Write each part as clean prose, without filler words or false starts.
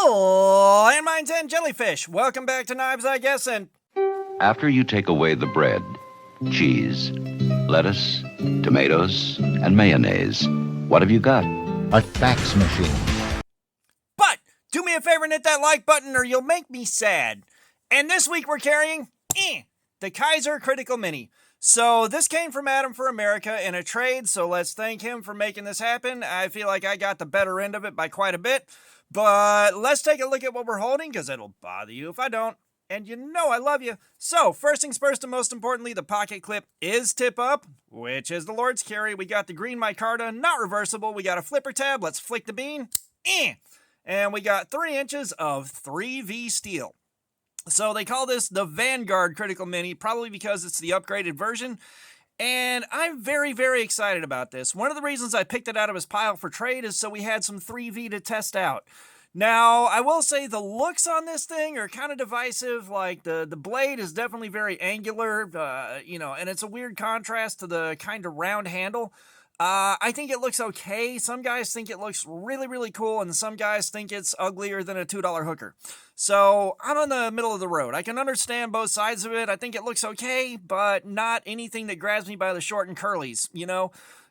Landmines and jellyfish. Welcome back to Knives, I guess, and... After you take away the bread, cheese, lettuce, tomatoes, and mayonnaise, what have you got? A fax machine. But, do me a favor and hit that like button or you'll make me sad. And this week we're carrying, the Kaiser Critical Mini. So this came from Adam for America in a trade, so let's thank him for making this happen. I feel like I got the better end of it by quite a bit. But let's take a look at what we're holding, because it'll bother you if I don't. And you know I love you. So, first things first and most importantly, the pocket clip is tip up, which is the Lord's carry. We got the green micarta, not reversible. We got a flipper tab. Let's flick the bean. And we got 3 inches of 3V steel. So they call this the Vanguard Critical Mini, probably because it's the upgraded version. And I'm very, very excited about this. One of the reasons I picked it out of his pile for trade is so we had some 3V to test out. Now, I will say the looks on this thing are kind of divisive. Like, the blade is definitely very angular, and it's a weird contrast to the kind of round handle. I think it looks okay. Some guys think it looks really, really cool, and some guys think it's uglier than a $2 hooker. So, I'm on the middle of the road. I can understand both sides of it. I think it looks okay, but not anything that grabs me by the short and curlies,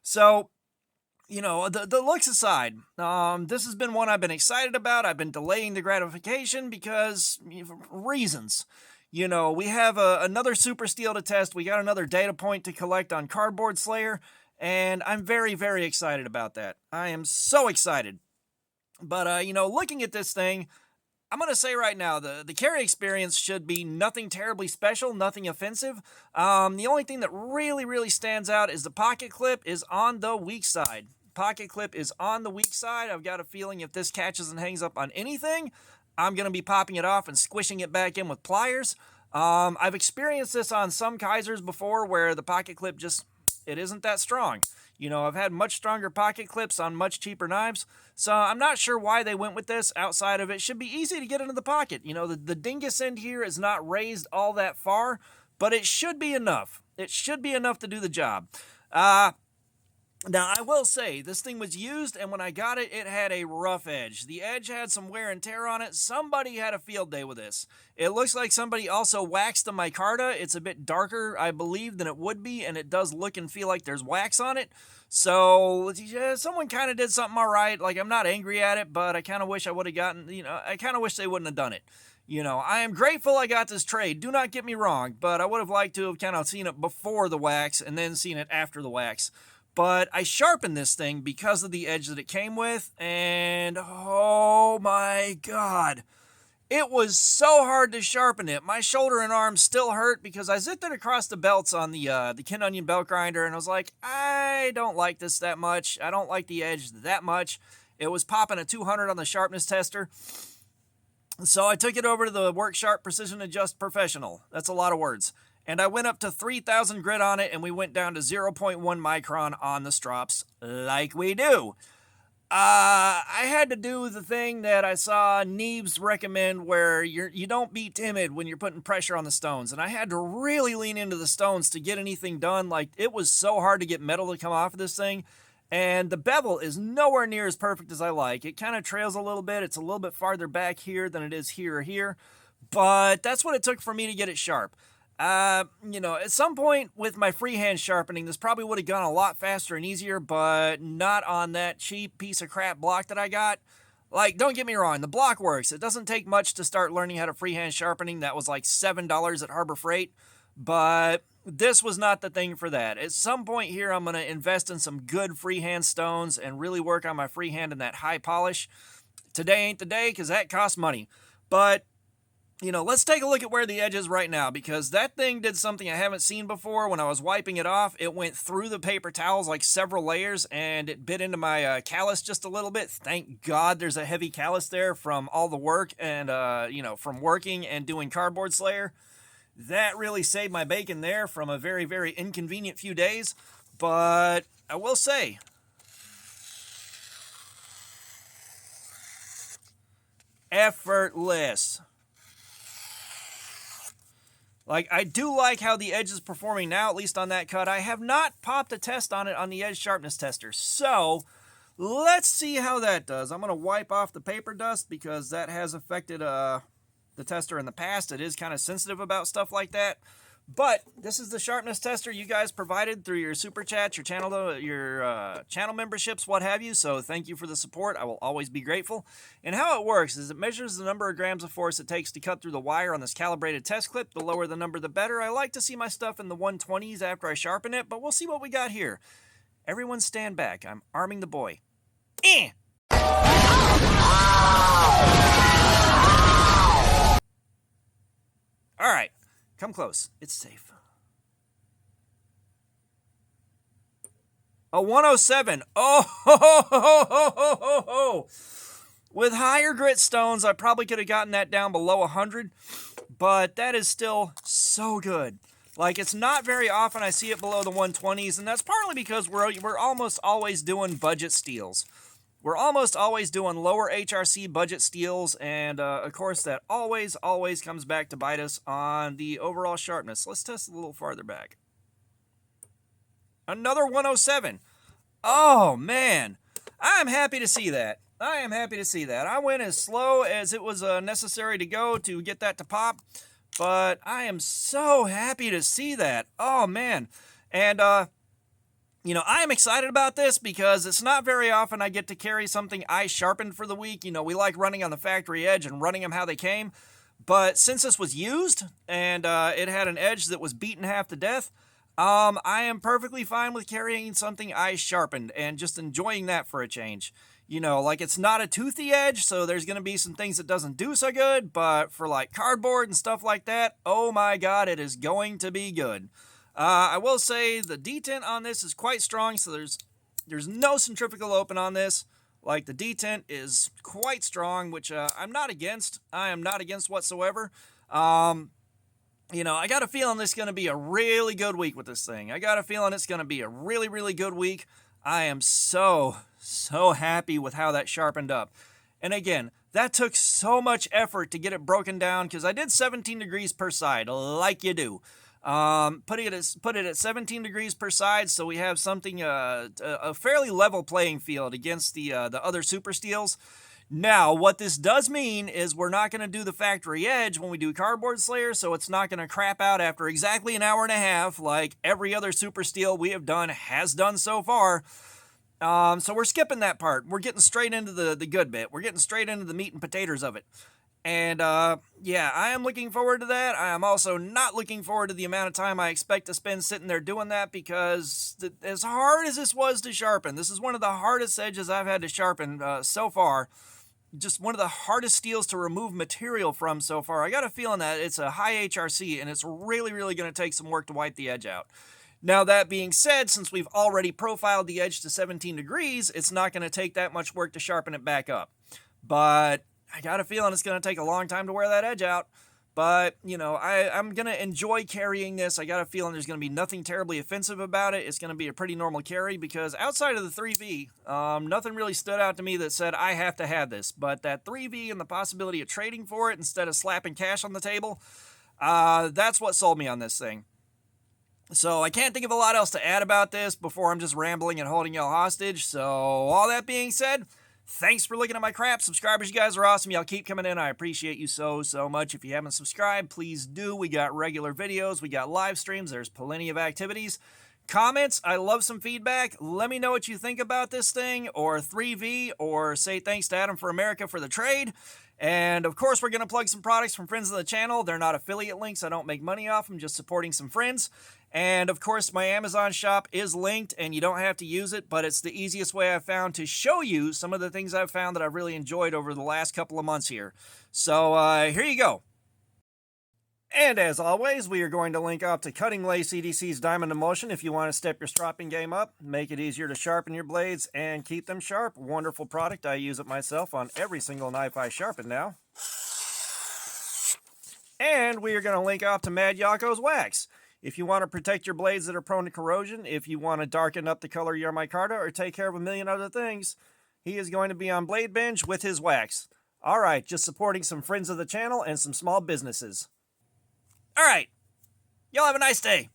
So, the looks aside, this has been one I've been excited about. I've been delaying the gratification because reasons. We have another super steel to test. We got another data point to collect on Cardboard Slayer. And I'm very, very excited about that. I am so excited. But, looking at this thing, I'm going to say right now, the carry experience should be nothing terribly special, nothing offensive. The only thing that really, really stands out is the pocket clip is on the weak side. Pocket clip is on the weak side. I've got a feeling if this catches and hangs up on anything, I'm going to be popping it off and squishing it back in with pliers. I've experienced this on some Kaisers before where the pocket clip it isn't that strong. I've had much stronger pocket clips on much cheaper knives, so I'm not sure why they went with this outside of it should be easy to get into the pocket. The dingus end here is not raised all that far, but it should be enough. It should be enough to do the job. Now, I will say, this thing was used, and when I got it, it had a rough edge. The edge had some wear and tear on it. Somebody had a field day with this. It looks like somebody also waxed the micarta. It's a bit darker, I believe, than it would be, and it does look and feel like there's wax on it. So, yeah, someone kind of did something all right. Like, I'm not angry at it, but I kind of wish I would have gotten, I kind of wish they wouldn't have done it. I am grateful I got this trade. Do not get me wrong, but I would have liked to have kind of seen it before the wax and then seen it after the wax. But I sharpened this thing because of the edge that it came with, and oh my god, it was so hard to sharpen it. My shoulder and arm still hurt because I zipped it across the belts on the Kin Onion belt grinder, and I was like, I don't like this that much. I don't like the edge that much. It was popping a 200 on the sharpness tester. So I took it over to the Work Sharp Precision Adjust Professional. That's a lot of words. And I went up to 3,000 grit on it, and we went down to 0.1 micron on the strops, like we do. I had to do the thing that I saw Neebs recommend where you don't be timid when you're putting pressure on the stones. And I had to really lean into the stones to get anything done. Like, it was so hard to get metal to come off of this thing. And the bevel is nowhere near as perfect as I like. It kind of trails a little bit. It's a little bit farther back here than it is here or here. But that's what it took for me to get it sharp. At some point with my freehand sharpening, this probably would have gone a lot faster and easier, but not on that cheap piece of crap block that I got. Like, don't get me wrong, the block works. It doesn't take much to start learning how to freehand sharpening. That was like $7 at Harbor Freight, but this was not the thing for that. At some point here, I'm going to invest in some good freehand stones and really work on my freehand and that high polish. Today ain't the day because that costs money, but let's take a look at where the edge is right now, because that thing did something I haven't seen before. When I was wiping it off, it went through the paper towels like several layers, and it bit into my callus just a little bit. Thank God there's a heavy callus there from all the work and, from working and doing Cardboard Slayer. That really saved my bacon there from a very, very inconvenient few days. But I will say, effortless. Like, I do like how the edge is performing now, at least on that cut. I have not popped a test on it on the edge sharpness tester. So, Let's see how that does. I'm going to wipe off the paper dust because that has affected the tester in the past. It is kind of sensitive about stuff like that. But this is the sharpness tester you guys provided through your super chats, your channel memberships, what have you. So thank you for the support. I will always be grateful. And how it works is it measures the number of grams of force it takes to cut through the wire on this calibrated test clip. The lower the number, the better. I like to see my stuff in the 120s after I sharpen it, but we'll see what we got here. Everyone stand back. I'm arming the boy. Eh! All right. Come close. It's safe. A 107. Oh, ho, ho, ho, ho, ho, ho. With higher grit stones, I probably could have gotten that down below 100, but that is still so good. Like, it's not very often I see it below the 120s, and that's partly because we're almost always doing budget steels. We're almost always doing lower HRC budget steels, and of course that always comes back to bite us on the overall sharpness. Let's test a little farther back. Another 107. Oh, man. I'm happy to see that. I am happy to see that. I went as slow as it was necessary to go to get that to pop, but I am so happy to see that. Oh, man. And, you know, I am excited about this because it's not very often I get to carry something I sharpened for the week. You know, we like running on the factory edge and running them how they came. But since this was used and it had an edge that was beaten half to death, I am perfectly fine with carrying something I sharpened and just enjoying that for a change. You know, like it's not a toothy edge, so there's going to be some things that doesn't do so good. But for like cardboard and stuff like that, oh my God, it is going to be good. I will say the detent on this is quite strong, so there's no centrifugal open on this. Like the detent is quite strong, which I'm not against. I am not against whatsoever. You know, I got a feeling this is going to be a really good week with this thing. I got a feeling it's going to be a really, really good week. I am so happy with how that sharpened up. And again, that took so much effort to get it broken down because I did 17 degrees per side, like you do. Put it at 17 degrees per side, so we have something a fairly level playing field against the other super steels. Now, what this does mean is we're not going to do the factory edge when we do Cardboard Slayer, so it's not going to crap out after exactly an hour and a half like every other super steel we have done has done so far. So we're skipping that part. We're getting straight into the good bit. We're getting straight into the meat and potatoes of it. And, yeah, I am looking forward to that. I am also not looking forward to the amount of time I expect to spend sitting there doing that because as hard as this was to sharpen, this is one of the hardest edges I've had to sharpen so far. Just one of the hardest steels to remove material from so far. I got a feeling that it's a high HRC and it's really, really going to take some work to wipe the edge out. Now, that being said, since we've already profiled the edge to 17 degrees, it's not going to take that much work to sharpen it back up. But I got a feeling it's going to take a long time to wear that edge out. But, you know, I'm going to enjoy carrying this. I got a feeling there's going to be nothing terribly offensive about it. It's going to be a pretty normal carry because outside of the 3V, nothing really stood out to me that said I have to have this. But that 3V and the possibility of trading for it instead of slapping cash on the table, that's what sold me on this thing. So I can't think of a lot else to add about this before I'm just rambling and holding y'all hostage. So all that being said, thanks for looking at my crap. Subscribers, you guys are awesome. Y'all keep coming in. I appreciate you so much. If you haven't subscribed, please do. We got regular videos. We got live streams. There's plenty of activities. Comments, I love some feedback. Let me know what you think about this thing, or 3V, or say thanks to Adam for America for the trade. And, of course, we're going to plug some products from friends of the channel. They're not affiliate links. I don't make money off them, just supporting some friends. And, of course, my Amazon shop is linked, and you don't have to use it, but it's the easiest way I've found to show you some of the things I've found that I've really enjoyed over the last couple of months here. So, here you go. And as always, we are going to link up to Cutting Lacey EDC's Diamond Emulsion if you want to step your stropping game up, make it easier to sharpen your blades, and keep them sharp. Wonderful product. I use it myself on every single knife I sharpen now. And we are going to link up to Mad Yocco's Wax. If you want to protect your blades that are prone to corrosion, if you want to darken up the color of your micarta, or take care of a million other things, he is going to be on Blade Binge with his wax. All right, just supporting some friends of the channel and some small businesses. All right. Y'all have a nice day.